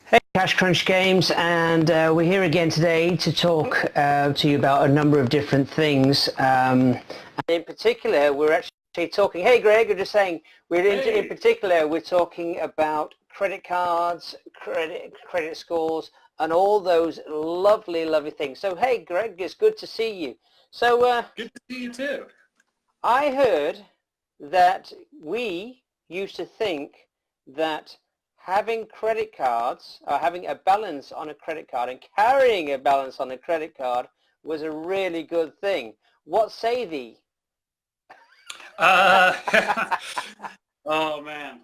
Hey, Cash Crunch Games, and we're here again today to talk to you about a number of different things. And in particular, we're actually talking. Hey, Greg, you're just saying. In Hey, particular, we're talking about credit cards, credit scores, and all those lovely, lovely things. So, hey, Greg, it's good to see you. So, good to see you too. I heard that we used to think that having credit cards or having a balance on a credit card and carrying a balance on a credit card was a really good thing. What say thee? Uh, oh man.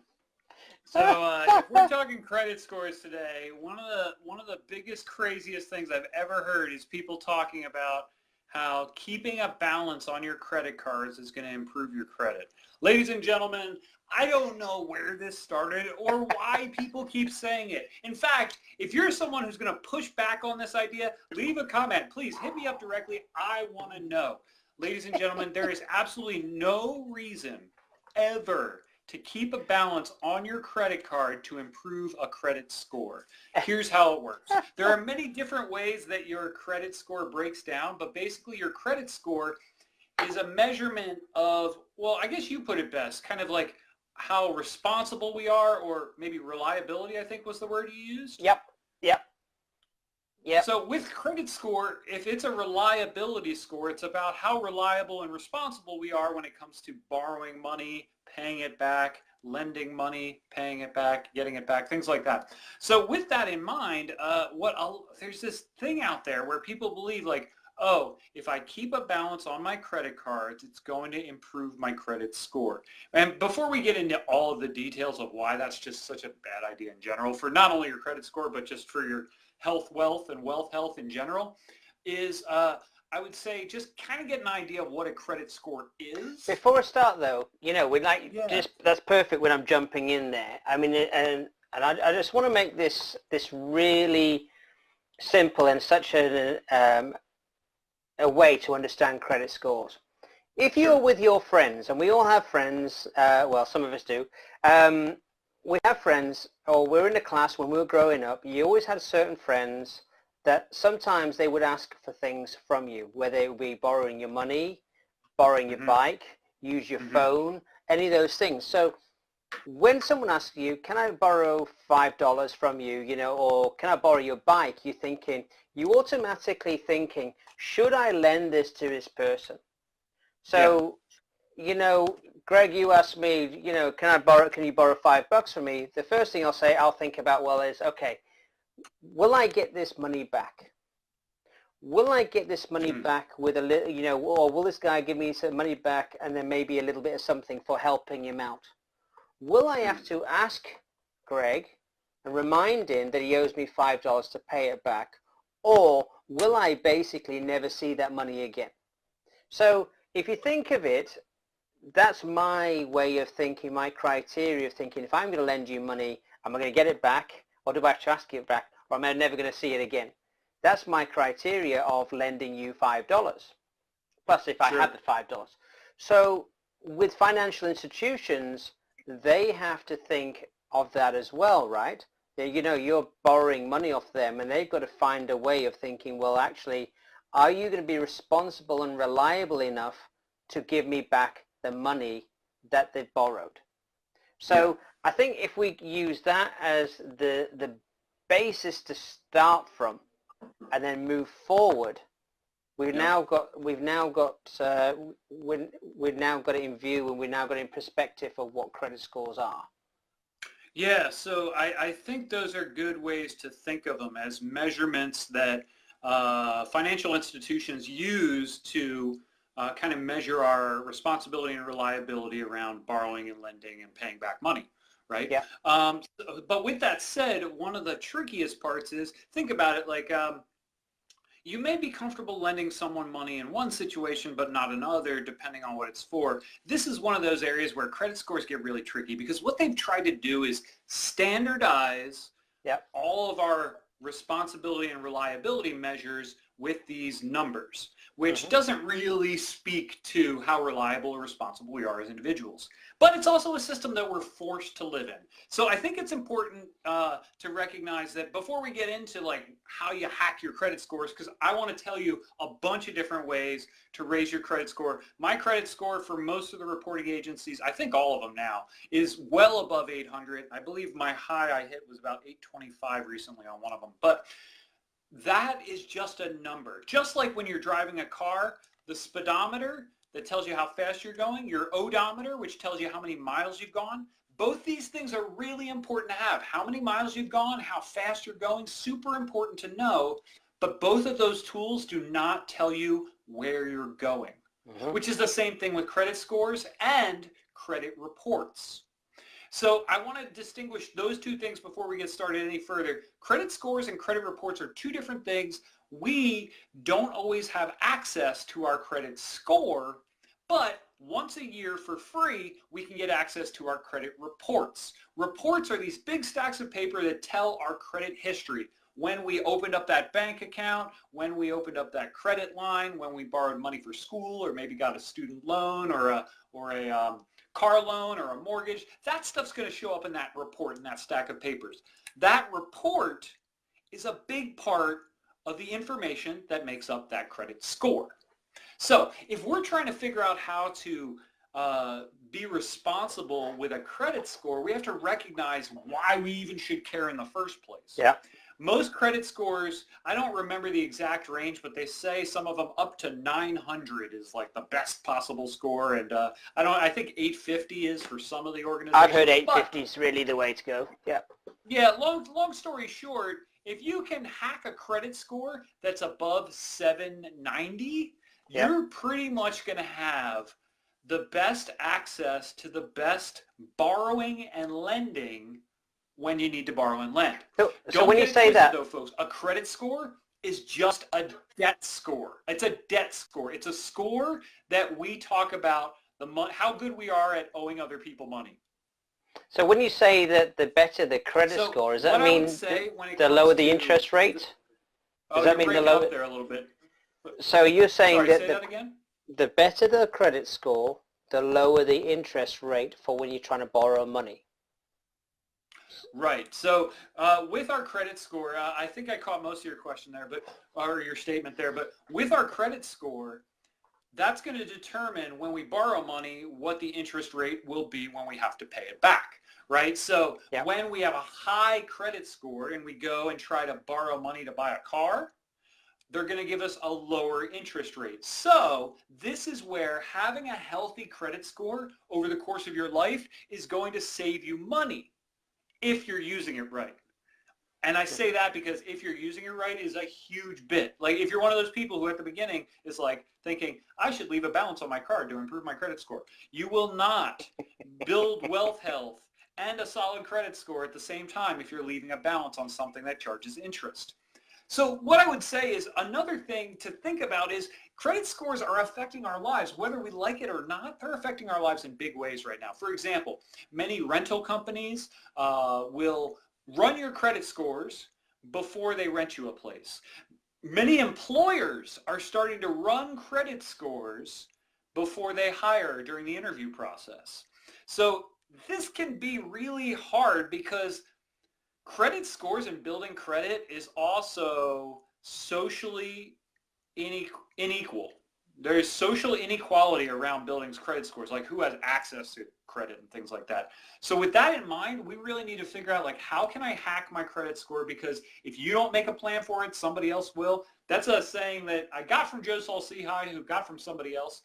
So if we're talking credit scores today, one of the biggest, craziest things I've ever heard is people talking about how keeping a balance on your credit cards is going to improve your credit. Ladies and gentlemen, I don't know where this started or why people keep saying it. In fact, if you're someone who's going to push back on this idea, leave a comment. Please hit me up directly. I want to know. Ladies and gentlemen, there is absolutely no reason ever to keep a balance on your credit card to improve a credit score. Here's how it works. There are many different ways that your credit score breaks down, but basically your credit score is a measurement of, well, I guess you put it best, kind of like how responsible we are, or maybe reliability, I think was the word you used. Yep, yep, yep. So with credit score, if it's a reliability score, it's about how reliable and responsible we are when it comes to borrowing money, paying it back, lending money, paying it back, getting it back, things like that. So with that in mind, there's this thing out there where people believe like, oh, if I keep a balance on my credit cards, it's going to improve my credit score. And before we get into all of the details of why that's just such a bad idea in general for not only your credit score, but just for your health, wealth, and wealth health in general, is I would say just kind of get an idea of what a credit score is. Before I start though, we Yeah, just that's perfect when I'm jumping in there. I mean, and I just want to make this really simple and such a way to understand credit scores. If you're sure. with your friends, and we all have friends, well, some of us do, we have friends, or we're in a class when we were growing up, you always had certain friends that sometimes they would ask for things from you, whether it would be borrowing your money, borrowing your Mm-hmm. bike, use your Mm-hmm. phone, any of those things. So when someone asks you, can I borrow $5 from you, or can I borrow your bike, you automatically thinking, should I lend this to this person? Yeah. So, Greg, you asked me, can you borrow $5 from me? The first thing I'll think about, well, is, okay, will I get this money back? Will I get this money Mm-hmm. back with a little, or will this guy give me some money back and then maybe a little bit of something for helping him out? Will I have to ask Greg and remind him that he owes me $5 to pay it back? Or will I basically never see that money again? So if you think of it, that's my way of thinking, my criteria of thinking. If I'm going to lend you money, am I going to get it back? Or do I have to ask it back? Or am I never going to see it again? That's my criteria of lending you $5. Plus if I have Sure. the $5. So with financial institutions, they have to think of that as well, right? You're borrowing money off them, and they've got to find a way of thinking, well, actually, are you going to be responsible and reliable enough to give me back the money that they've borrowed? Yeah. So I think if we use that as the basis to start from and then move forward, We've Yep. now got we've now got we've now got it in view, and we've now got it in perspective of what credit scores are. Yeah, so I think those are good ways to think of them as measurements that financial institutions use to kind of measure our responsibility and reliability around borrowing and lending and paying back money, right? Yeah. But with that said, one of the trickiest parts is, think about it like, you may be comfortable lending someone money in one situation but not another, depending on what it's for. This is one of those areas where credit scores get really tricky, because what they've tried to do is standardize Yeah. all of our responsibility and reliability measures with these numbers, which doesn't really speak to how reliable or responsible we are as individuals. But it's also a system that we're forced to live in. So I think it's important to recognize that before we get into like how you hack your credit scores, because I want to tell you a bunch of different ways to raise your credit score. My credit score for most of the reporting agencies, I think all of them now, is well above 800. I believe my high I hit was about 825 recently on one of them. But that is just a number. Just like when you're driving a car, the speedometer that tells you how fast you're going, your odometer, which tells you how many miles you've gone, both these things are really important to have. How many miles you've gone, how fast you're going, super important to know, but both of those tools do not tell you where you're going, which is the same thing with credit scores and credit reports. So I want to distinguish those two things before we get started any further. Credit scores and credit reports are two different things. We don't always have access to our credit score, but once a year for free, we can get access to our credit reports. Reports are these big stacks of paper that tell our credit history. When we opened up that bank account, when we opened up that credit line, when we borrowed money for school or maybe got a student loan or a car loan or a mortgage, that stuff's going to show up in that report, in that stack of papers. That report is a big part of the information that makes up that credit score. So if we're trying to figure out how to be responsible with a credit score, we have to recognize why we even should care in the first place. Yeah. Most credit scores, I don't remember the exact range, but they say some of them up to 900 is like the best possible score, and I think 850 is for some of the organizations. I've heard 850 is really the way to go. Yeah. Yeah. Long story short, if you can hack a credit score that's above 790, you're pretty much going to have the best access to the best borrowing and lending when you need to borrow and lend. So when you say that, though, folks, a credit score is just a debt score. It's a debt score. It's a score that we talk about how good we are at owing other people money. So when you say that the better the credit score, does that mean the lower the interest rate? Does that mean the lower? There a little bit. So you're saying say that again? The better the credit score, the lower the interest rate for when you're trying to borrow money. Right. So with our credit score, I think I caught most of your question there, or your statement there. But with our credit score, that's going to determine when we borrow money what the interest rate will be when we have to pay it back. Right. So when we have a high credit score and we go and try to borrow money to buy a car, they're going to give us a lower interest rate. So this is where having a healthy credit score over the course of your life is going to save you money if you're using it right. And I say that because if you're using it right is a huge bit. Like if you're one of those people who at the beginning is like thinking, I should leave a balance on my card to improve my credit score. You will not build wealth health and a solid credit score at the same time if you're leaving a balance on something that charges interest. So what I would say is another thing to think about is credit scores are affecting our lives, whether we like it or not. They're affecting our lives in big ways right now. For example, many rental companies will run your credit scores before they rent you a place. Many employers are starting to run credit scores before they hire during the interview process. So this can be really hard because credit scores and building credit is also socially unequal. There is social inequality around building credit scores, like who has access to credit and things like that. So with that in mind, we really need to figure out like how can I hack my credit score, because if you don't make a plan for it, somebody else will. That's a saying that I got from Joe Saul-Sehy, who got from somebody else.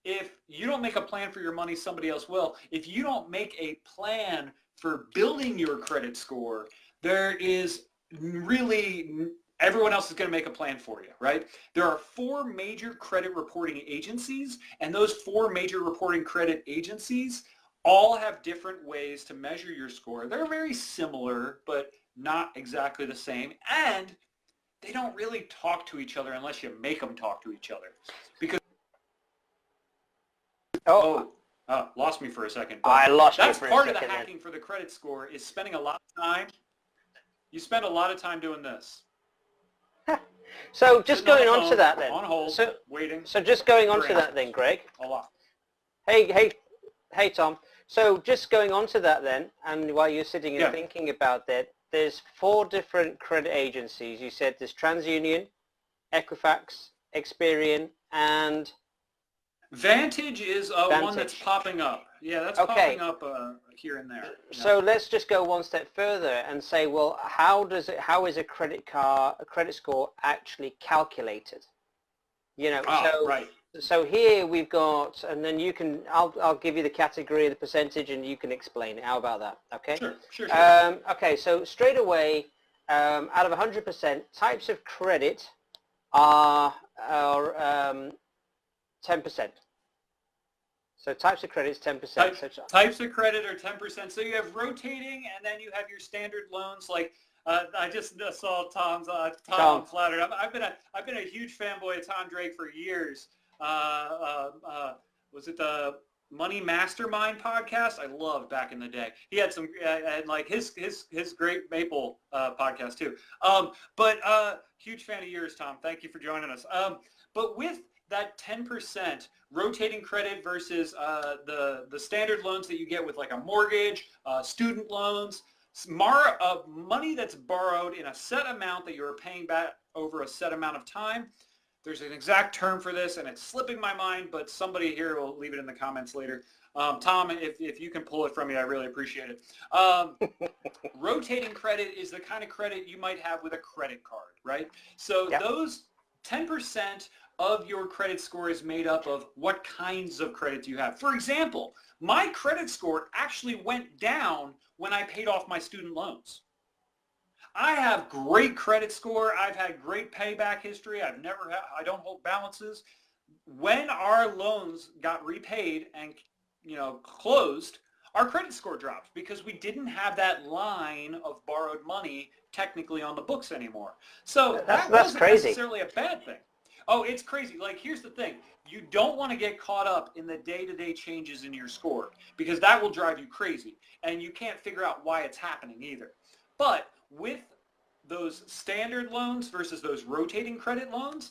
If you don't make a plan for your money, somebody else will. If you don't make a plan for building your credit score, there is really, everyone else is going to make a plan for you, right? There are 4 major credit reporting agencies, and those 4 major reporting credit agencies all have different ways to measure your score. They're very similar, but not exactly the same, and they don't really talk to each other unless you make them talk to each other. Because lost me for a second. I lost you for a second. That's part of the hacking for the credit score is spending a lot of time. You spend a lot of time doing this. So just Sitting on the going on to phone, that then. on hold, So, waiting so just going on for to that answers. then, Greg. A lot. Hey, Tom. So just going on to that then, and while you're sitting and Yeah. thinking about that, there's 4 different credit agencies. You said there's TransUnion, Equifax, Experian, and Vantage is one that's Vantage. popping up. Yeah, that's Okay. popping up here and there. Yeah. So let's just go one step further and say, well, how is a credit score actually calculated? You know, Right. so here we've got, and then I'll give you the category, the percentage, and you can explain it. How about that? Okay. Sure. Okay. So straight away, out of 100%, types of credit are 10%. So types of credit is 10%. Types of credit are 10%. So you have rotating, and then you have your standard loans. Like I just saw Tom flattered. I've been a huge fanboy of Tom Drake for years. Was it the Money Mastermind podcast? I loved back in the day. He had some and like his Great Maple podcast too. But huge fan of yours, Tom. Thank you for joining us. But with that 10% rotating credit versus the standard loans that you get with like a mortgage, student loans, money that's borrowed in a set amount that you're paying back over a set amount of time. There's an exact term for this, and it's slipping my mind, but somebody here will leave it in the comments later. Tom, if you can pull it from me, I really appreciate it. Rotating credit is the kind of credit you might have with a credit card, right? So those 10% of your credit score is made up of what kinds of credit you have. For example, my credit score actually went down when I paid off my student loans. I have great credit score. I've had great payback history. I don't hold balances. When our loans got repaid and closed, our credit score dropped because we didn't have that line of borrowed money technically on the books anymore. So that wasn't crazy. Necessarily a bad thing. Oh, it's crazy. Like, here's the thing. You don't want to get caught up in the day-to-day changes in your score because that will drive you crazy, and you can't figure out why it's happening either. But with those standard loans versus those rotating credit loans,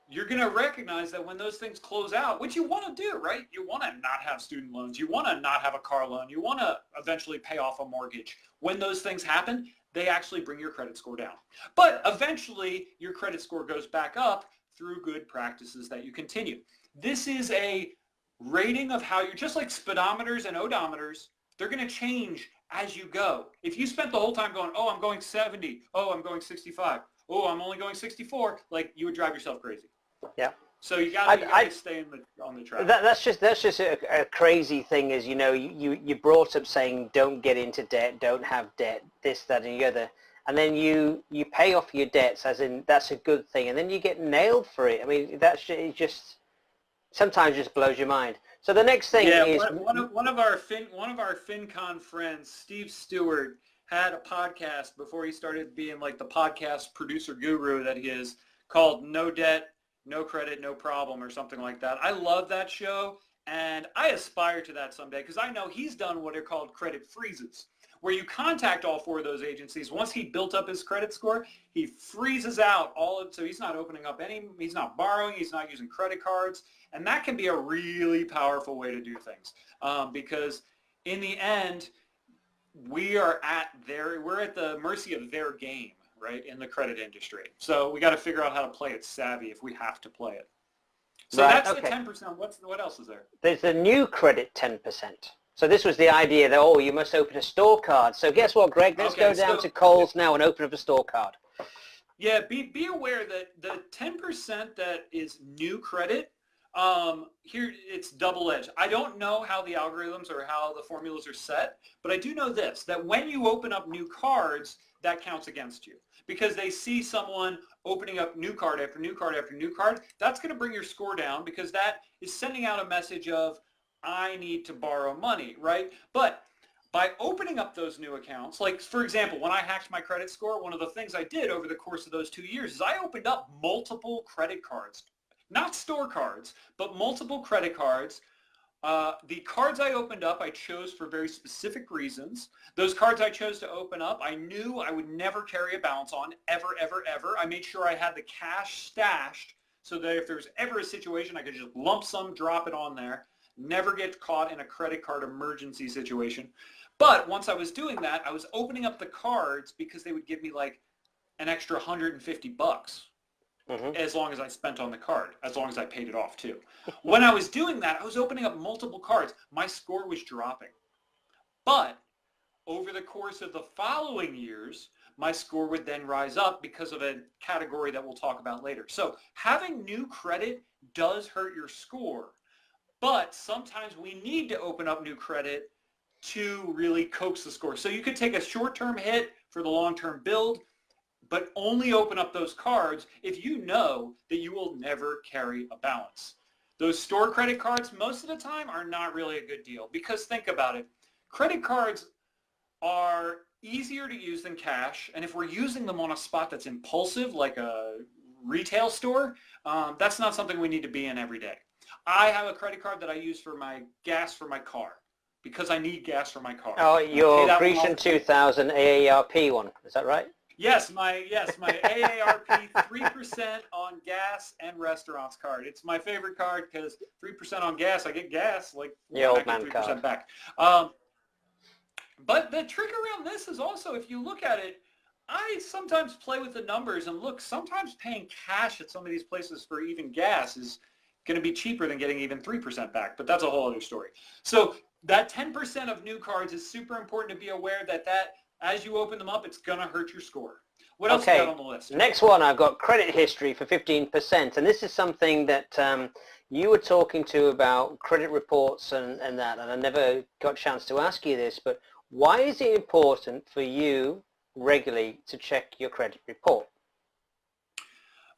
you're going to recognize that when those things close out, which you want to do, right? You want to not have student loans. You want to not have a car loan. You want to eventually pay off a mortgage. When those things happen, they actually bring your credit score down. But eventually, your credit score goes back up through good practices that you continue. This is a rating of how you're, just like speedometers and odometers, they're going to change as you go. If you spent the whole time going, oh, I'm going 70, oh, I'm going 65, oh, I'm only going 64, like, you would drive yourself crazy. Yeah. So you got to stay on the track. That's just a crazy thing. Is you brought up saying don't get into debt, don't have debt, this, that, and the other, and then you pay off your debts, as in that's a good thing, and then you get nailed for it. I mean, it just sometimes just blows your mind. So the next thing is one of our FinCon friends, Steve Stewart, had a podcast before he started being like the podcast producer guru that he is, called No Debt, No Credit, No Problem, or something like that. I love that show, and I aspire to that someday because I know he's done what are called credit freezes, where you contact all 4 of those agencies. Once he built up his credit score, he freezes out all of it, so he's not opening up he's not borrowing, he's not using credit cards, and that can be a really powerful way to do things because in the end, we're at the mercy of their game, right, in the credit industry. So we got to figure out how to play it savvy if we have to play it. So that's the 10%. What else is there? There's the new credit 10%. So this was the idea that, oh, you must open a store card. So guess what, Greg? Let's go down to Kohl's now and open up a store card. Yeah, be aware that the 10% that is new credit, here it's double-edged. I don't know how the algorithms or how the formulas are set, but I do know this, that when you open up new cards, that counts against you because they see someone opening up new card after new card after new card. That's going to bring your score down because that is sending out a message of, I need to borrow money, right? But by opening up those new accounts, like for example, when I hacked my credit score, one of the things I did over the course of those 2 years is I opened up multiple credit cards, not store cards, but multiple credit cards The cards I opened up, I chose for very specific reasons. Those cards I chose to open up, I knew I would never carry a balance on, ever, ever, ever. I made sure I had the cash stashed so that if there was ever a situation, I could just lump sum, drop it on there, never get caught in a credit card emergency situation. But once I was doing that, I was opening up the cards because they would give me like an extra 150 bucks. As long as I spent on the card, as long as I paid it off too. When I was doing that, I was opening up multiple cards. My score was dropping. But over the course of the following years, my score would then rise up because of a category that we'll talk about later. So having new credit does hurt your score, but sometimes we need to open up new credit to really coax the score. So you could take a short-term hit for the long-term build, but only open up those cards if you know that you will never carry a balance. Those store credit cards, most of the time, are not really a good deal because think about it. Credit cards are easier to use than cash, and if we're using them on a spot that's impulsive, like a retail store, that's not something we need to be in every day. I have a credit card that I use for my gas for my car because I need gas for my car. Oh, your Grecian 2000 AARP one, is that right? Yes, my AARP 3% on gas and restaurants card. It's my favorite card because 3% on gas, I get gas, like Your old I man get 3% card. back. But the trick around this is also, if you look at it, I sometimes play with the numbers and look, sometimes paying cash at some of these places for even gas is going to be cheaper than getting even 3% back, but that's a whole other story. So that 10% of new cards is super important to be aware that as you open them up, it's going to hurt your score. What else you got on the list? Next one, I've got credit history for 15%. And this is something that you were talking to about credit reports and that. And I never got a chance to ask you this, but why is it important for you regularly to check your credit report?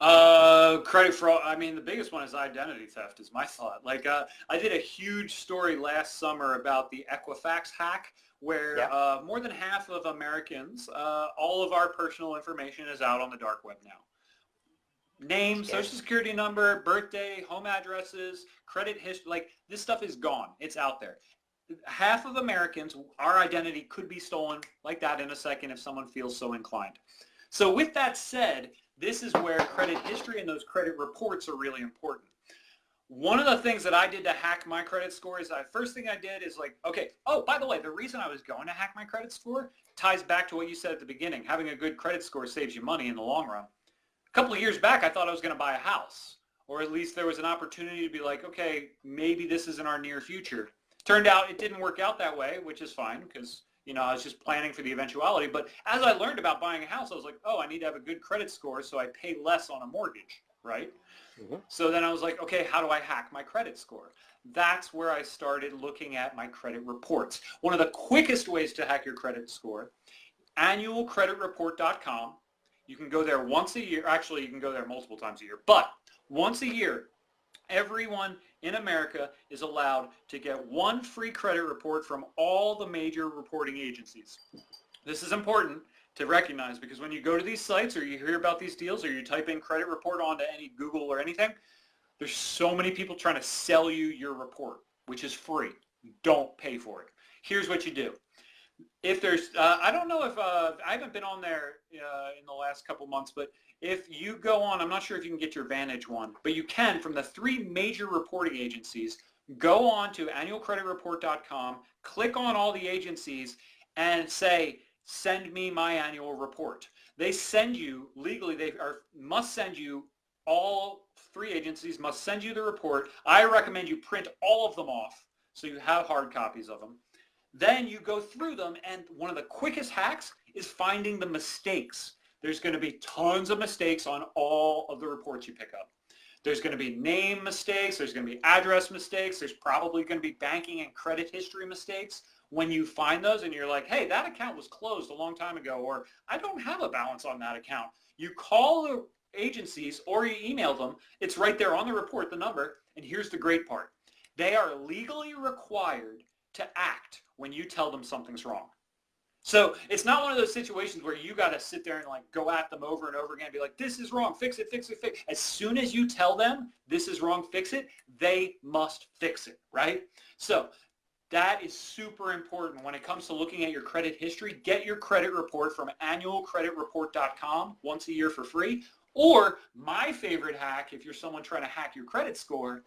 Credit fraud. I mean, the biggest one is identity theft is my thought. Like, I did a huge story last summer about the Equifax hack where more than half of Americans, all of our personal information is out on the dark web now. Name, social security number, birthday, home addresses, credit history, like this stuff is gone. It's out there. Half of Americans, our identity could be stolen like that in a second if someone feels so inclined. So with that said, this is where credit history and those credit reports are really important. One of the things that I did to hack my credit score is the first thing I did is like, okay, oh, by the way, the reason I was going to hack my credit score ties back to what you said at the beginning. Having a good credit score saves you money in the long run. A couple of years back, I thought I was going to buy a house, or at least there was an opportunity to be like, okay, maybe this is in our near future. Turned out it didn't work out that way, which is fine because I was just planning for the eventuality. But as I learned about buying a house, I was like, oh, I need to have a good credit score so I pay less on a mortgage, right? So then I was like, okay, how do I hack my credit score? That's where I started looking at my credit reports. One of the quickest ways to hack your credit score, annualcreditreport.com. You can go there once a year. Actually, you can go there multiple times a year. But once a year, everyone in America is allowed to get one free credit report from all the major reporting agencies. This is important to recognize because when you go to these sites or you hear about these deals or you type in credit report onto any Google or anything, there's so many people trying to sell you your report, which is free. Don't pay for it. Here's what you do. If there's, I don't know if, I haven't been on there in the last couple months, but if you go on, I'm not sure if you can get your Vantage one, but you can from the three major reporting agencies, go on to annualcreditreport.com, click on all the agencies and say, send me my annual report. They send you, legally, must send you, all three agencies must send you the report. I recommend you print all of them off so you have hard copies of them. Then you go through them, and one of the quickest hacks is finding the mistakes. There's going to be tons of mistakes on all of the reports you pick up. There's going to be name mistakes. There's going to be address mistakes. There's probably going to be banking and credit history mistakes. When you find those and you're like, hey, that account was closed a long time ago, or I don't have a balance on that account, you call the agencies or you email them. It's right there on the report, the number. And here's the great part. They are legally required to act when you tell them something's wrong. So it's not one of those situations where you got to sit there and like go at them over and over again and be like, this is wrong, fix it, fix it, fix it. As soon as you tell them this is wrong, fix it, they must fix it, right? So that is super important when it comes to looking at your credit history. Get your credit report from annualcreditreport.com once a year for free. Or my favorite hack, if you're someone trying to hack your credit score,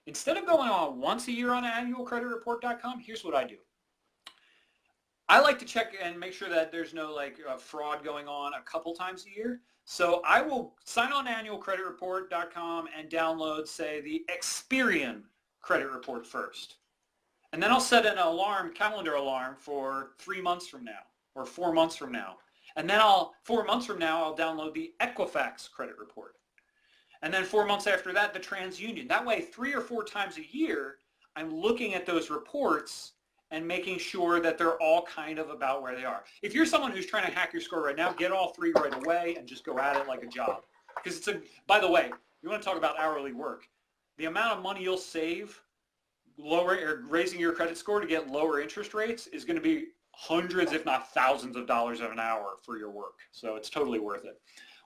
instead of going on once a year on annualcreditreport.com, here's what I do. I like to check and make sure that there's no like fraud going on a couple times a year. So I will sign on to annualcreditreport.com and download, say, the Experian credit report first. And then I'll set an alarm, calendar alarm for 3 months from now or 4 months from now. And then 4 months from now, I'll download the Equifax credit report. And then 4 months after that, the TransUnion. That way, 3 or 4 times a year, I'm looking at those reports and making sure that they're all kind of about where they are. If you're someone who's trying to hack your score right now, get all 3 right away and just go at it like a job. Because by the way, you want to talk about hourly work. The amount of money you'll save raising your credit score to get lower interest rates is going to be hundreds, if not thousands of dollars an hour for your work. So it's totally worth it.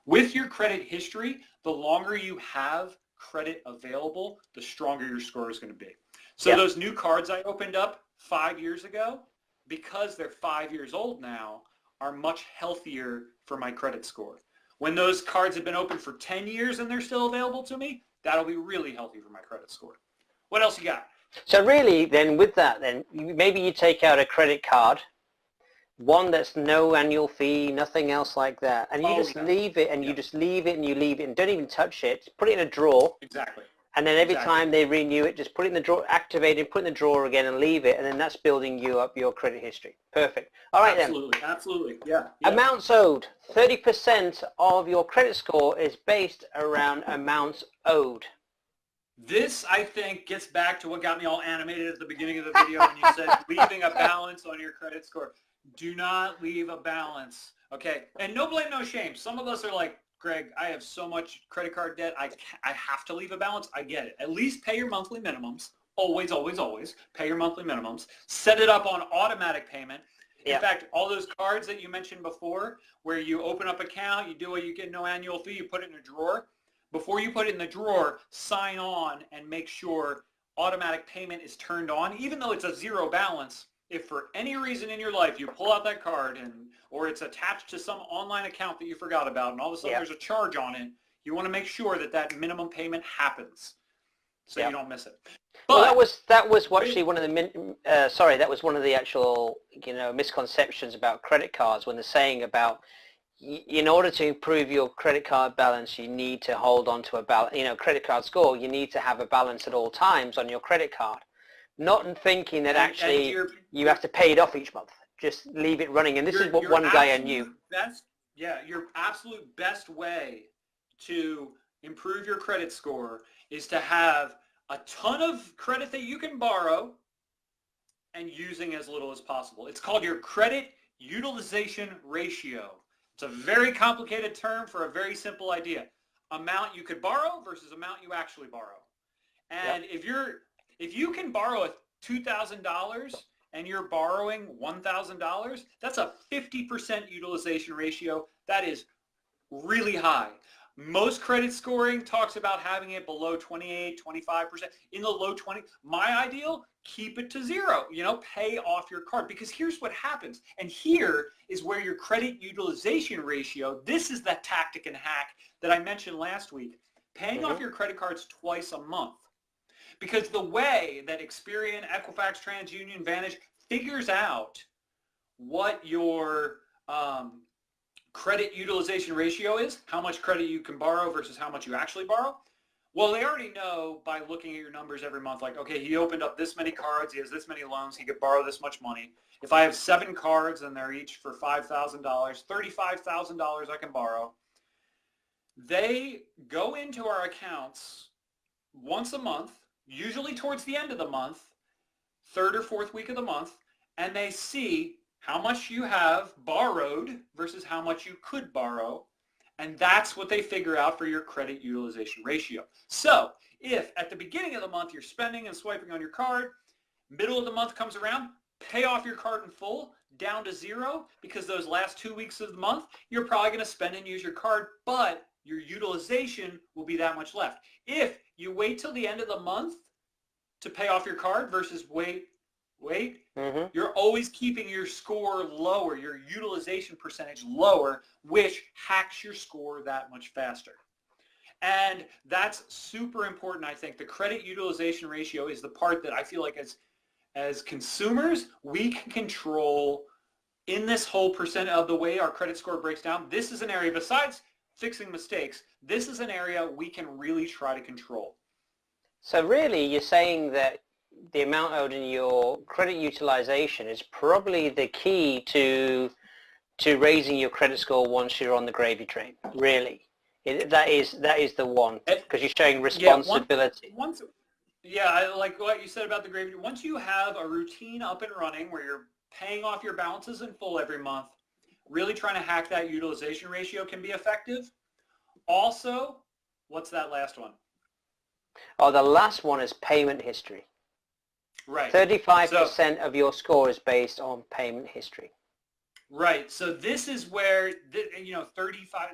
With your credit history, the longer you have credit available, the stronger your score is going to be. So those new cards I opened up 5 years ago, because they're 5 years old now, are much healthier for my credit score. When those cards have been open for 10 years and they're still available to me, that'll be really healthy for my credit score. What else you got? So really, then with that, then maybe you take out a credit card, one that's no annual fee, nothing else like that, and you leave it, and you just leave it, and you leave it, and don't even touch it. Put it in a drawer. Exactly. And then every time they renew it, just put it in the drawer, activate it, put it in the drawer again, and leave it, and then that's building you up your credit history. Perfect. All right, absolutely, then. Absolutely, yeah. Amounts owed. 30% of your credit score is based around amounts owed. This, I think, gets back to what got me all animated at the beginning of the video when you said leaving a balance on your credit score. Do not leave a balance, okay? And no blame, no shame. Some of us are like, Greg, I have so much credit card debt, I have to leave a balance. I get it. At least pay your monthly minimums. Always, always, always pay your monthly minimums. Set it up on automatic payment. In fact, all those cards that you mentioned before, where you open up an account, you do it, you get no annual fee, you put it in a drawer. Before you put it in the drawer, sign on and make sure automatic payment is turned on, even though it's a zero balance. If for any reason in your life you pull out that card or it's attached to some online account that you forgot about and all of a sudden there's a charge on it, you want to make sure that that minimum payment happens so you don't miss it. But well, that was actually one of the that was one of the actual misconceptions about credit cards, when they're saying about in order to improve your credit card balance, you need to hold on to a balance, credit card score. You need to have a balance at all times on your credit card. Not thinking that actually you have to pay it off each month. Just leave it running. And this is what one guy I knew. Your absolute best way to improve your credit score is to have a ton of credit that you can borrow and using as little as possible. It's called your credit utilization ratio. It's a very complicated term for a very simple idea. Amount you could borrow versus amount you actually borrow. And if you can borrow $2,000 and you're borrowing $1,000, that's a 50% utilization ratio. That is really high. Most credit scoring talks about having it below 28, 25%, in the low 20. My ideal, keep it to zero, pay off your card. Because here's what happens. And here is where your credit utilization ratio, this is that tactic and hack that I mentioned last week, paying off your credit cards twice a month. Because the way that Experian, Equifax, TransUnion, Vantage figures out what your credit utilization ratio is, how much credit you can borrow versus how much you actually borrow, well, they already know by looking at your numbers every month, like, okay, he opened up this many cards, he has this many loans, he could borrow this much money. If I have 7 cards and they're each for $5,000, $35,000 I can borrow. They go into our accounts once a month, usually towards the end of the month, 3rd or 4th week of the month, and they see how much you have borrowed versus how much you could borrow, and that's what they figure out for your credit utilization ratio. So if at the beginning of the month you're spending and swiping on your card, middle of the month comes around, pay off your card in full, down to zero because those last 2 weeks of the month, you're probably going to spend and use your card, but your utilization will be that much left. If you wait till the end of the month to pay off your card versus wait, you're always keeping your score lower, your utilization percentage lower, which hacks your score that much faster. And that's super important, I think. The credit utilization ratio is the part that I feel like as consumers, we can control in this whole percent of the way our credit score breaks down. This is an area, besides fixing mistakes, this is an area we can really try to control. So really, you're saying that the amount owed in your credit utilization is probably the key to raising your credit score once you're on the gravy train. Really, that is the one, because you're showing responsibility. Yeah, I like what you said about the gravy. Once you have a routine up and running where you're paying off your balances in full every month, really trying to hack that utilization ratio can be effective. Also, what's that last one? Oh, the last one is payment history. Right. 35% of your score is based on payment history. Right. So this is where, 35,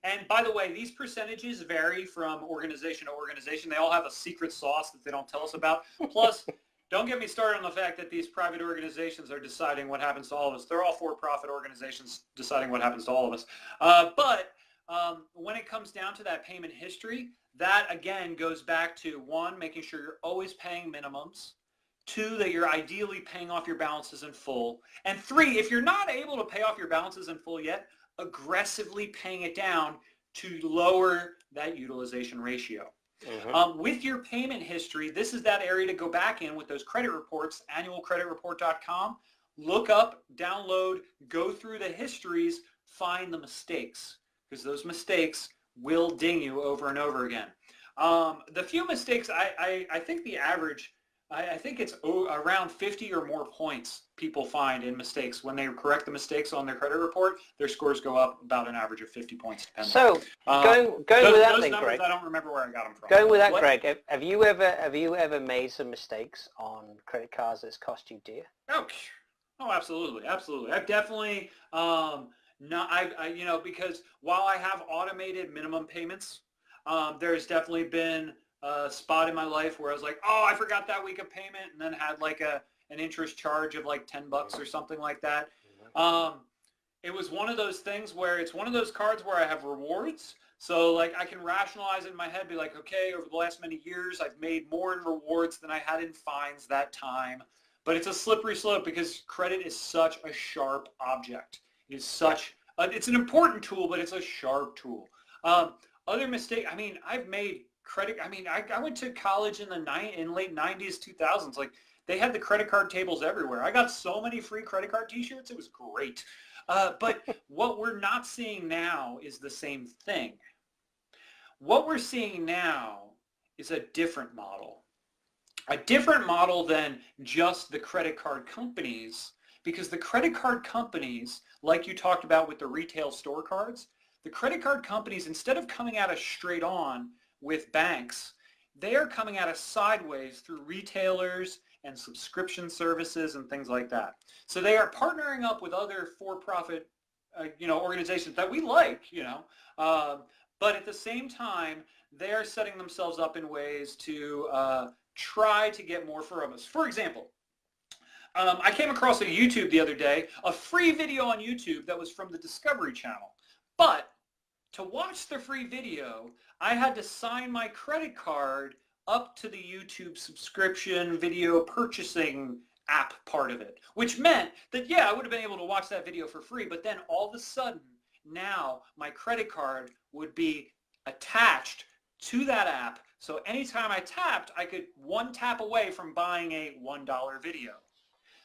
and by the way, these percentages vary from organization to organization. They all have a secret sauce that they don't tell us about. Plus, don't get me started on the fact that these private organizations are deciding what happens to all of us. They're all for-profit organizations deciding what happens to all of us. But when it comes down to that payment history, that again goes back to, one, making sure you're always paying minimums. Two, that you're ideally paying off your balances in full. And three, if you're not able to pay off your balances in full yet, aggressively paying it down to lower that utilization ratio. With your payment history, this is that area to go back in with those credit reports, annualcreditreport.com. Look up, download, go through the histories, find the mistakes, because those mistakes will ding you over and over again. The few mistakes, I think the average, I think it's around 50 or more points people find in mistakes. When they correct the mistakes on their credit report, their scores go up about an average of 50 points. Depending. So going with that, then, numbers, Greg, I don't remember where I got them from. Going with that, Greg, have you ever made some mistakes on credit cards that's cost you dear? Oh, absolutely. I've definitely because while I have automated minimum payments, there's definitely been a spot in my life where I was like, oh, I forgot that week of payment, and then had like an interest charge of like $10 or something like that. It was one of those things where it's one of those cards where I have rewards. So like I can rationalize it in my head, be like, okay, over the last many years, I've made more in rewards than I had in fines that time. But it's a slippery slope because credit is such a sharp object. It is such, it's an important tool, but it's a sharp tool. Other mistake, I've made credit, I went to college in late 90s, 2000s. Like they had the credit card tables everywhere. I got so many free credit card t-shirts. It was great. But what we're not seeing now is the same thing. What we're seeing now is a different model. A different model than just the credit card companies, because the credit card companies, like you talked about with the retail store cards, the credit card companies, instead of coming at us straight on with banks, they are coming at us sideways through retailers and subscription services and things like that. So they are partnering up with other for-profit, organizations that we like, but at the same time, they are setting themselves up in ways to try to get more from us. For example, I came across a YouTube the other day, a free video on YouTube that was from the Discovery Channel. But to watch the free video, I had to sign my credit card up to the YouTube subscription video purchasing app part of it, which meant that, yeah, I would have been able to watch that video for free, but then all of a sudden, now my credit card would be attached to that app. So anytime I tapped, I could one tap away from buying a $1 video.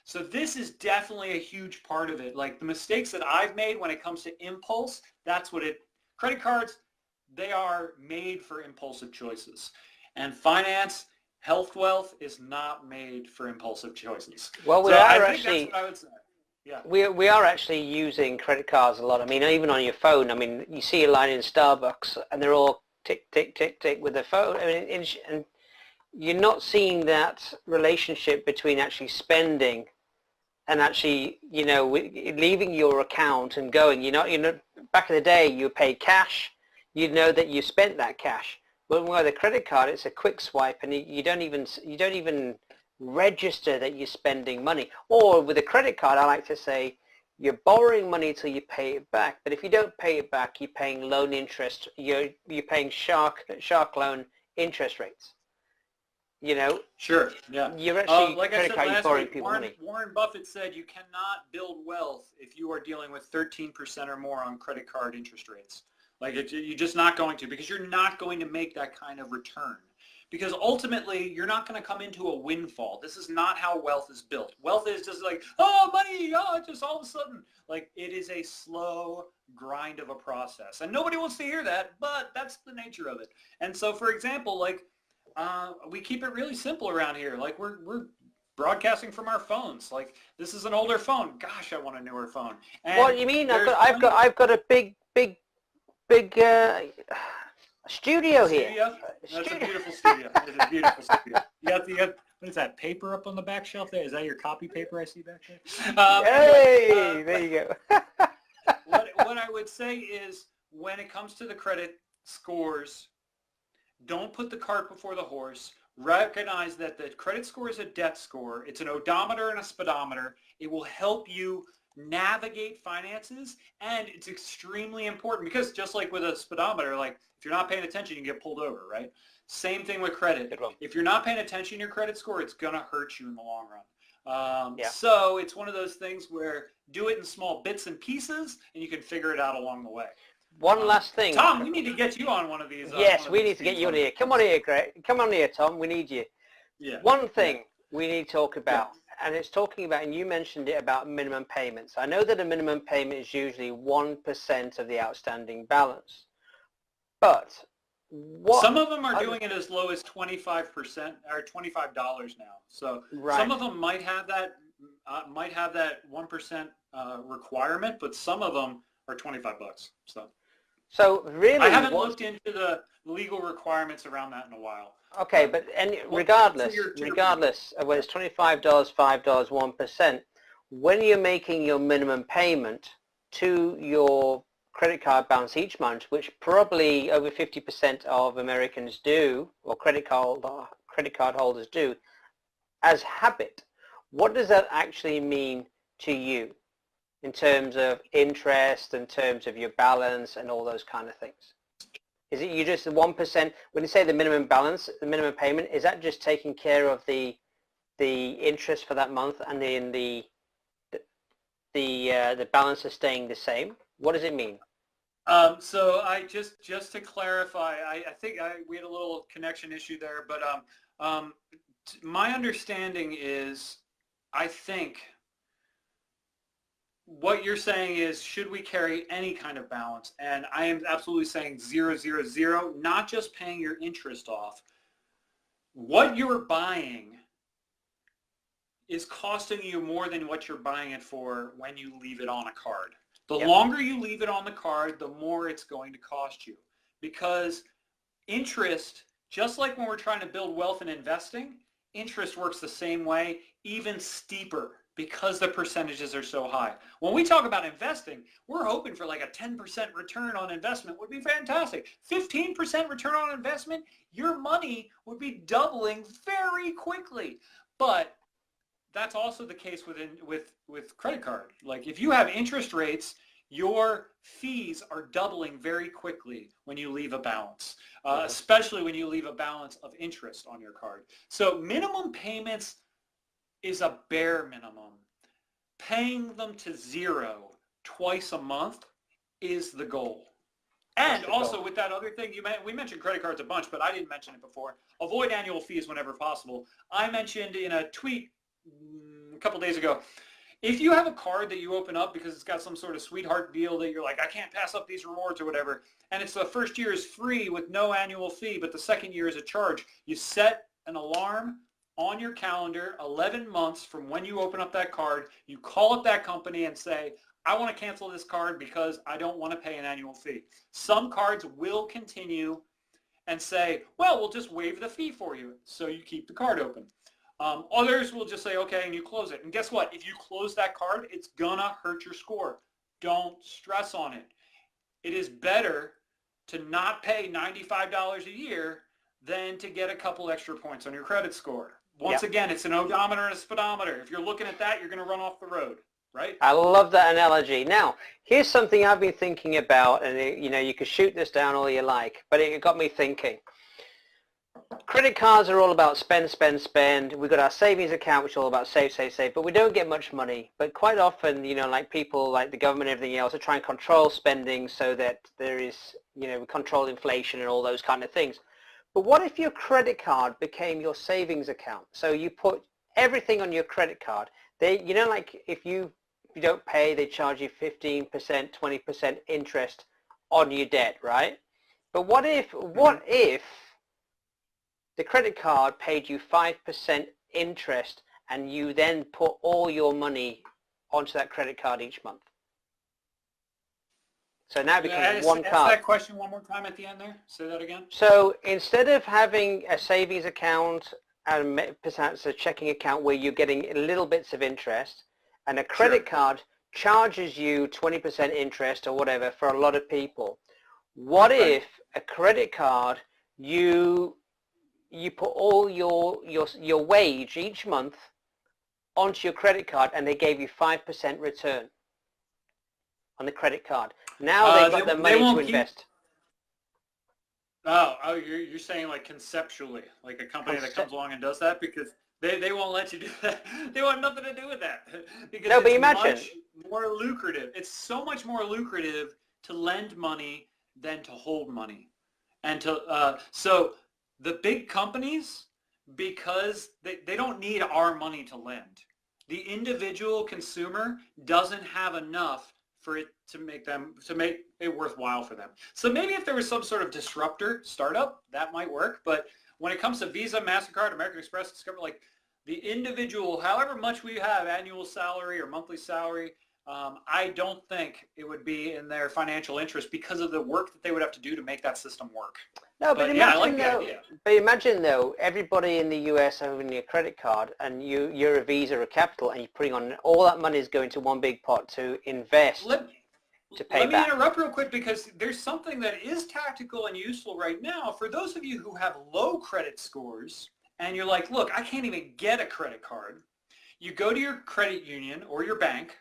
So this is definitely a huge part of it. Like the mistakes that I've made when it comes to impulse, that's what credit cards, they are made for impulsive choices. And finance, health wealth is not made for impulsive choices. Well, I think that's what I would say. Yeah. We are actually using credit cards a lot. Even on your phone, you see a line in Starbucks and they're all tick, tick, tick, tick with their phone. And you're not seeing that relationship between actually spending and actually, leaving your account and going, back in the day you paid cash, you'd know that you spent that cash. But with a credit card, it's a quick swipe, and you don't even register that you're spending money. Or with a credit card, I like to say, you're borrowing money till you pay it back. But if you don't pay it back, you're paying loan interest. You're paying shark loan interest rates. Sure. Yeah. You're actually like I credit said card. You're last borrowing week, people money. Warren Buffett said you cannot build wealth if you are dealing with 13% or more on credit card interest rates. Like you're just not going to, because you're not going to make that kind of return. Because ultimately, you're not going to come into a windfall. This is not how wealth is built. Wealth is just like, oh, money, oh, just all of a sudden. Like, it is a slow grind of a process. And nobody wants to hear that, but that's the nature of it. And so, for example, like, we keep it really simple around here. Like, we're broadcasting from our phones. Like, this is an older phone. Gosh, I want a newer phone. And what do you mean? I've got a big studio here. That's a beautiful studio. It's a beautiful studio. You got what is that, paper up on the back shelf there? Is that your copy paper I see back there? Hey, there you go. what I would say is, when it comes to the credit scores, don't put the cart before the horse. Recognize that the credit score is a debt score. It's an odometer and a speedometer. It will help you navigate finances, and it's extremely important because just like with a speedometer, like if you're not paying attention, you can get pulled over, right? Same thing with credit. If you're not paying attention to your credit score, it's going to hurt you in the long run. So it's one of those things where do it in small bits and pieces, and you can figure it out along the way. One last thing. Tom, we need to get you on one of these. Yes, we need to get you on here. Come on here, Greg. Come on here, Tom. We need you. Yeah. One thing we need to talk about, and it's talking about, and you mentioned it about minimum payments. I know that a minimum payment is usually 1% of the outstanding balance, but some of them are doing it as low as 25% or $25 now. So some of them might have that 1% requirement, but some of them are $25. So really, I haven't looked into the legal requirements around that in a while. Okay, but regardless of whether it's $25, $5, 1%, when you're making your minimum payment to your credit card balance each month, which probably over 50% of Americans do, or credit card holders do, as habit, what does that actually mean to you in terms of interest, in terms of your balance, and all those kind of things? Is it you just the 1%, when you say the minimum balance, the minimum payment, is that just taking care of the interest for that month, and then the balance is staying the same? What does it mean? So I just to clarify, I think we had a little connection issue there, but my understanding is, I think what you're saying is, should we carry any kind of balance? And I am absolutely saying 0, 0, 0, not just paying your interest off. What you're buying is costing you more than what you're buying it for when you leave it on a card. The longer you leave it on the card, the more it's going to cost you. Because interest, just like when we're trying to build wealth and investing, interest works the same way, even steeper, because the percentages are so high. When we talk about investing, we're hoping for like a 10% return on investment would be fantastic. 15% return on investment, your money would be doubling very quickly. But that's also the case with credit card. Like if you have interest rates, your fees are doubling very quickly when you leave a balance, especially when you leave a balance of interest on your card. So minimum payments is a bare minimum. Paying them to 0 twice a month is the goal. And also with that other thing, we mentioned credit cards a bunch, but I didn't mention it before. Avoid annual fees whenever possible. I mentioned in a tweet a couple days ago, if you have a card that you open up because it's got some sort of sweetheart deal that you're like, I can't pass up these rewards or whatever, and it's the first year is free with no annual fee, but the second year is a charge, you set an alarm on your calendar 11 months from when you open up that card. You call up that company and say, I want to cancel this card because I don't want to pay an annual fee. Some cards will continue and say, well, we'll just waive the fee for you, so you keep the card open. Others will just say, okay, and you close it. And guess what? If you close that card, it's gonna hurt your score. Don't stress on it. It is better to not pay $95 a year than to get a couple extra points on your credit score. Once again, it's an odometer and a speedometer. If you're looking at that, you're going to run off the road, right? I love that analogy. Now, here's something I've been thinking about, and you could shoot this down all you like, but it got me thinking. Credit cards are all about spend, spend, spend. We've got our savings account, which is all about save, save, save, but we don't get much money. But quite often, like people, like the government and everything else, are trying to control spending so that there is, we control inflation and all those kind of things. But what if your credit card became your savings account? So you put everything on your credit card. They, like if you don't pay, they charge you 15%, 20% interest on your debt, right? But what if the credit card paid you 5% interest and you then put all your money onto that credit card each month? So now it becomes one card. Ask that question one more time at the end there. Say that again. So instead of having a savings account and perhaps a checking account where you're getting little bits of interest, and a credit card charges you 20% interest or whatever for a lot of people, what if a credit card, you put all your wage each month onto your credit card and they gave you 5% return on the credit card? Now they've got the money to invest. You're saying like conceptually, like a company that comes along and does that, because they won't let you do that. They want nothing to do with that. Because no, but imagine. Much more lucrative. It's so much more lucrative to lend money than to hold money. And so the big companies, because they don't need our money to lend. The individual consumer doesn't have enough for it to make it worthwhile for them. So maybe if there was some sort of disruptor startup, that might work. But when it comes to Visa, MasterCard, American Express, Discover, like the individual, however much we have annual salary or monthly salary, I don't think it would be in their financial interest because of the work that they would have to do to make that system work. No, but yeah, I like the idea. But imagine though, everybody in the US having a credit card, and you're a Visa or a Capital, and you're putting on all that money is going to one big pot to invest to pay back. Let me interrupt real quick, because there's something that is tactical and useful right now for those of you who have low credit scores, and you're like, look, I can't even get a credit card. You go to your credit union or your bank,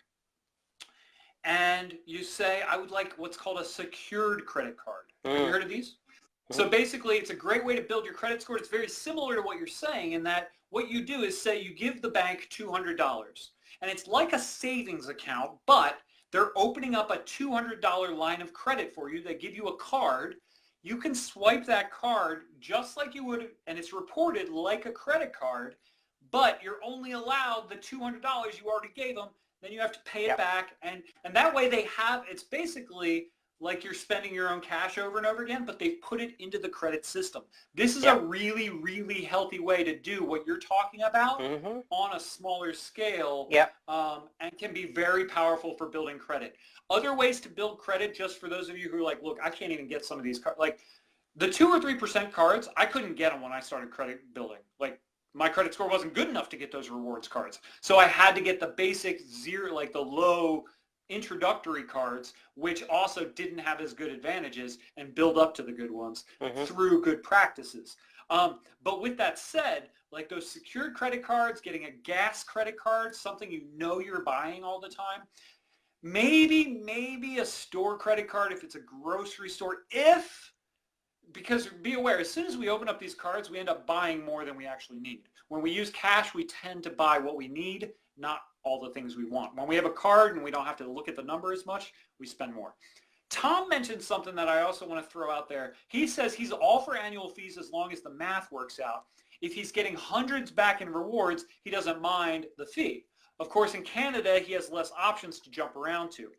and you say, I would like what's called a secured credit card. Have you heard of these? So basically, it's a great way to build your credit score. It's very similar to what you're saying, in that what you do is say you give the bank $200. And it's like a savings account, but they're opening up a $200 line of credit for you. They give you a card. You can swipe that card just like you would, and it's reported like a credit card, but you're only allowed the $200 you already gave them. Then you have to pay it back. And that way it's basically like you're spending your own cash over and over again, but they've put it into the credit system. This is a really, really healthy way to do what you're talking about on a smaller scale, and can be very powerful for building credit. Other ways to build credit, just for those of you who are like, look, I can't even get some of these cards. Like the 2 or 3% cards, I couldn't get them when I started credit building. Like my credit score wasn't good enough to get those rewards cards. So I had to get the basic zero, like the low introductory cards, which also didn't have as good advantages, and build up to the good ones through good practices. But with that said, like those secured credit cards, getting a gas credit card, something you know you're buying all the time, maybe a store credit card if it's a grocery store, because be aware, as soon as we open up these cards, we end up buying more than we actually need. When we use cash, we tend to buy what we need, not all the things we want. When we have a card and we don't have to look at the number as much, we spend more. Tom mentioned something that I also want to throw out there. He says he's all for annual fees as long as the math works out. If he's getting hundreds back in rewards, he doesn't mind the fee. Of course, in Canada, he has less options to jump around to.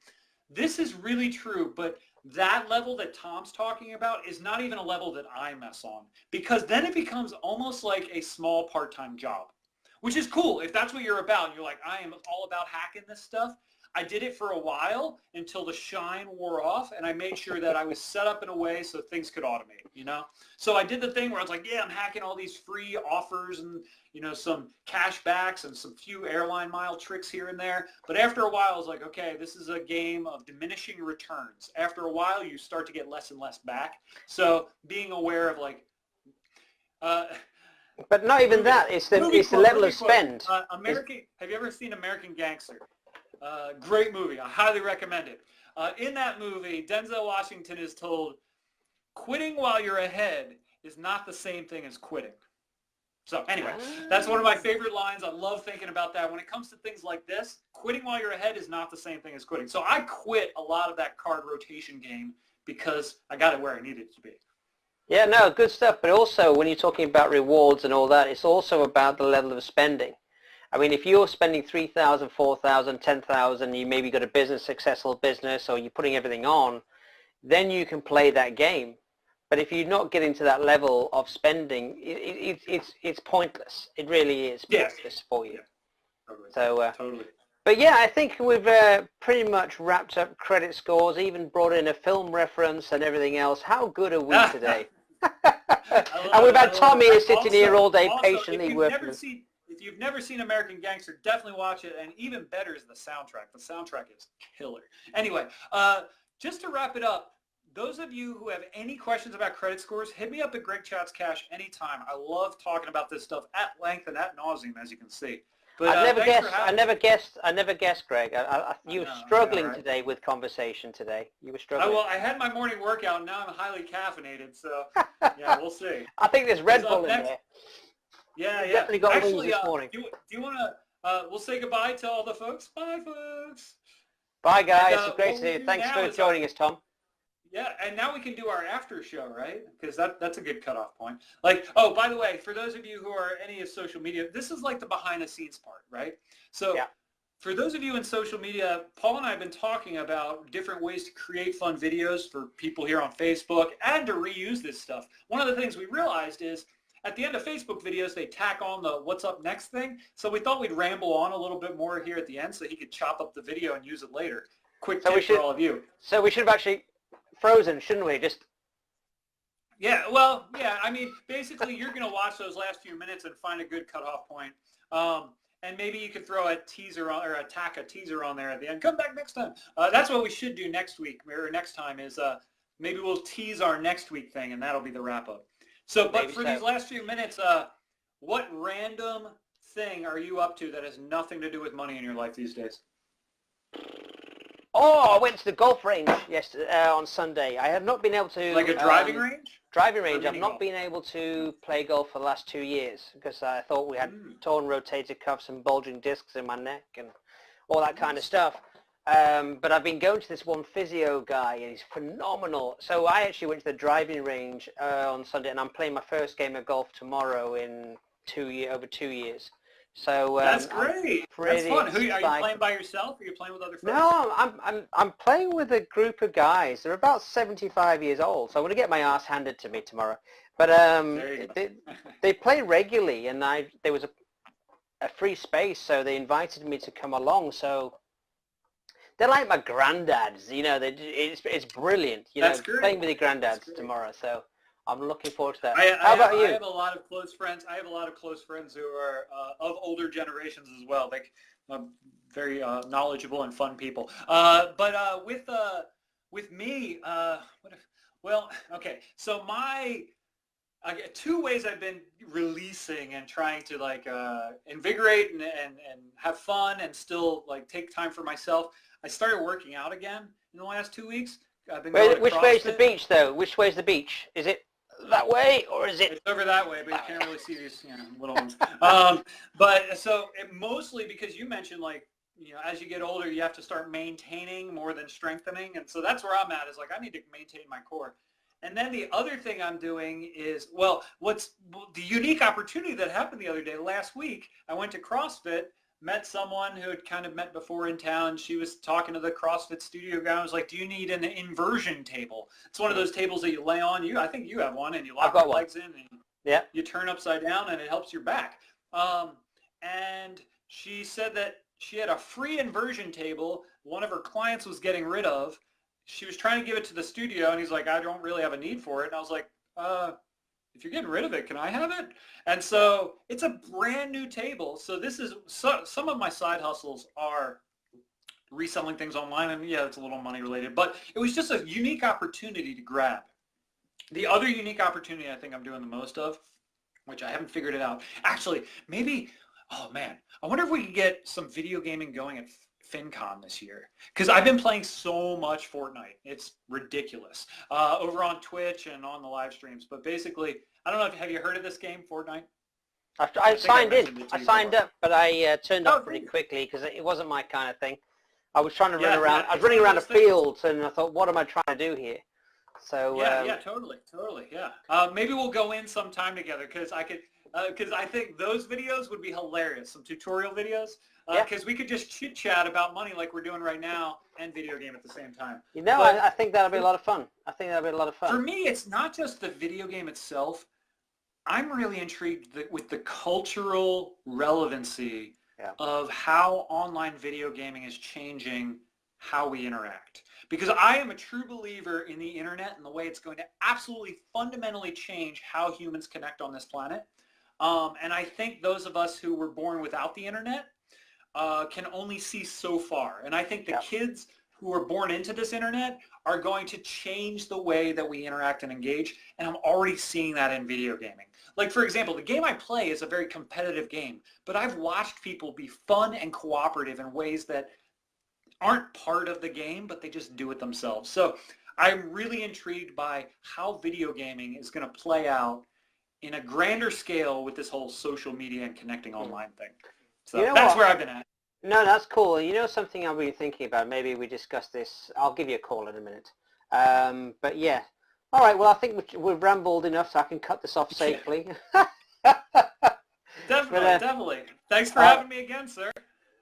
This is really true, but that level that Tom's talking about is not even a level that I mess on, because then it becomes almost like a small part-time job, which is cool. If that's what you're about, and you're like, I am all about hacking this stuff, I did it for a while until the shine wore off, and I made sure that I was set up in a way so things could automate, you know? So I did the thing where I was like, yeah, I'm hacking all these free offers and, you know, some cash backs and some few airline mile tricks here and there. But after a while, I was like, okay, this is a game of diminishing returns. After a while, you start to get less and less back. So being aware of like, but not even that. It's the level of spend. Have you ever seen American Gangster? Great movie. I highly recommend it. In that movie, Denzel Washington is told, quitting while you're ahead is not the same thing as quitting. So anyway, that's one of my favorite lines. I love thinking about that. When it comes to things like this, quitting while you're ahead is not the same thing as quitting. So I quit a lot of that card rotation game because I got it where I needed it to be. Yeah, no, good stuff. But also, when you're talking about rewards and all that, it's also about the level of spending. I mean, if you're spending 3,000, 4,000, 10,000, you maybe got a successful business, or you're putting everything on, then you can play that game. But if you're not getting to that level of spending, it's pointless. It really is pointless for you. Yeah, totally. So, totally. But yeah, I think we've pretty much wrapped up credit scores, even brought in a film reference and everything else. How good are we today? And we've had Tom here sitting here all day patiently working. If you've never seen American Gangster, definitely watch it. And even better is the soundtrack. The soundtrack is killer. Anyway, just to wrap it up, those of you who have any questions about credit scores, hit me up at Greg Chats Cash anytime. I love talking about this stuff at length and ad nauseum, as you can see. But, I never guessed, Greg. You were struggling today with conversation today. You were struggling. Well, I had my morning workout, and now I'm highly caffeinated, so yeah, we'll see. I think there's Red Bull in there. Yeah. Definitely got Actually, wings this morning. Do you want to, we'll say goodbye to all the folks. Bye, folks. Bye, guys. It's great to see you. Thanks for joining us, Tom. Yeah, and now we can do our after show, right? Because that's a good cutoff point. Like, oh, by the way, for those of you who are any of social media, this is like the behind the scenes part, right? So for those of you in social media, Paul and I have been talking about different ways to create fun videos for people here on Facebook and to reuse this stuff. One of the things we realized is at the end of Facebook videos, they tack on the what's up next thing. So we thought we'd ramble on a little bit more here at the end so he could chop up the video and use it later. Quick tip for all of you. So we should have actually frozen, shouldn't we? Yeah, well, yeah, I mean, basically you're going to watch those last few minutes and find a good cutoff point. And maybe you could throw a teaser on, or tack a teaser on there at the end. Come back next time. That's what we should do next week, or next time is maybe we'll tease our next week thing, and that'll be the wrap-up. So, but for these last few minutes, what random thing are you up to that has nothing to do with money in your life these days? Oh, I went to the golf range yesterday on Sunday. I have not been able to... Like a driving range? Driving range. I've not been able to play golf for the last 2 years because I thought we had torn rotator cuffs and bulging discs in my neck and all that kind of stuff. But I've been going to this one physio guy, and he's phenomenal. So I actually went to the driving range on Sunday, and I'm playing my first game of golf tomorrow in over 2 years. So that's great. That's fun. Are you playing by yourself, or are you playing with other friends? No, I'm playing with a group of guys. They're about 75 years old, so I'm going to get my ass handed to me tomorrow. But they play regularly, and there was a free space, so they invited me to come along. So they're like my granddads, you know. It's brilliant, you know. Playing with your granddads tomorrow, so I'm looking forward to that. How about you? I have a lot of close friends. I have a lot of close friends who are of older generations as well. Like very knowledgeable and fun people. But with me, okay. So two ways I've been releasing and trying to like invigorate and have fun and still like take time for myself. I started working out again in the last 2 weeks. I've been going to which way is the beach, though? Which way is the beach? Is it that way, or is it? It's over that way, but you can't really see these, little ones. But so mostly because you mentioned, like, as you get older, you have to start maintaining more than strengthening, and so that's where I'm at. Is like I need to maintain my core. And then the other thing I'm doing is, what's the unique opportunity that happened the other day? Last week, I went to CrossFit. Met someone who had kind of met before in town. She was talking to the CrossFit studio guy. I was like, do you need an inversion table? It's one of those tables that you lay on. I think you have one, and you lock your legs in, and you turn upside down, and it helps your back. And she said that she had a free inversion table one of her clients was getting rid of. She was trying to give it to the studio, and he's like, I don't really have a need for it. And I was like, if you're getting rid of it, can I have it? And so it's a brand new table. So this is, some of my side hustles are reselling things online, and yeah, it's a little money related, but it was just a unique opportunity to grab. The other unique opportunity I think I'm doing the most of, which I haven't figured it out. Actually, maybe, oh man, I wonder if we could get some video gaming going at FinCon this year. Because I've been playing so much Fortnite. It's ridiculous. Over on Twitch and on the live streams. But basically, I don't know, have you heard of this game, Fortnite? I signed in. I signed up, but I turned off pretty quickly because it wasn't my kind of thing. I was trying to run around. I was running around a field, and I thought, what am I trying to do here? So yeah, totally, yeah. Maybe we'll go in sometime together because I think those videos would be hilarious. Some tutorial videos, because we could just chit chat about money like we're doing right now and video game at the same time. You know, I think that'll be a lot of fun. For me, it's not just the video game itself. I'm really intrigued with the cultural relevancy of how online video gaming is changing how we interact. Because I am a true believer in the internet and the way it's going to absolutely fundamentally change how humans connect on this planet. And I think those of us who were born without the internet can only see so far. And I think the kids who are born into this internet are going to change the way that we interact and engage. And I'm already seeing that in video gaming. Like, for example, the game I play is a very competitive game, but I've watched people be fun and cooperative in ways that aren't part of the game, but they just do it themselves. So I'm really intrigued by how video gaming is going to play out in a grander scale with this whole social media and connecting online thing. So that's where I've been at. No, that's cool. You know something I've been thinking about? Maybe we discuss this. I'll give you a call in a minute. But yeah. All right. Well, I think we've rambled enough, so I can cut this off safely. Definitely. Thanks for having me again, sir.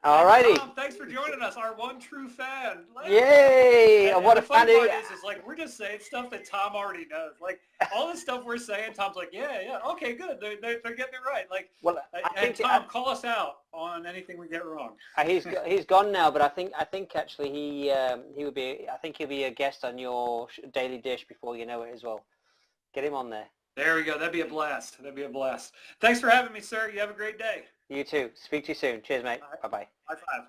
All righty. Tom, thanks for joining us, our one true fan. Yay! And what a funny fan! Part is like we're just saying stuff that Tom already knows. Like all the stuff we're saying, Tom's like, yeah, okay, good. They're getting it right. Like, well, Tom, call us out on anything we get wrong. He's gone now, but I think actually he would be. I think he'll be a guest on your daily dish before you know it as well. Get him on there. There we go. That'd be a blast. Thanks for having me, sir. You have a great day. You too. Speak to you soon. Cheers, mate. Bye-bye. High five.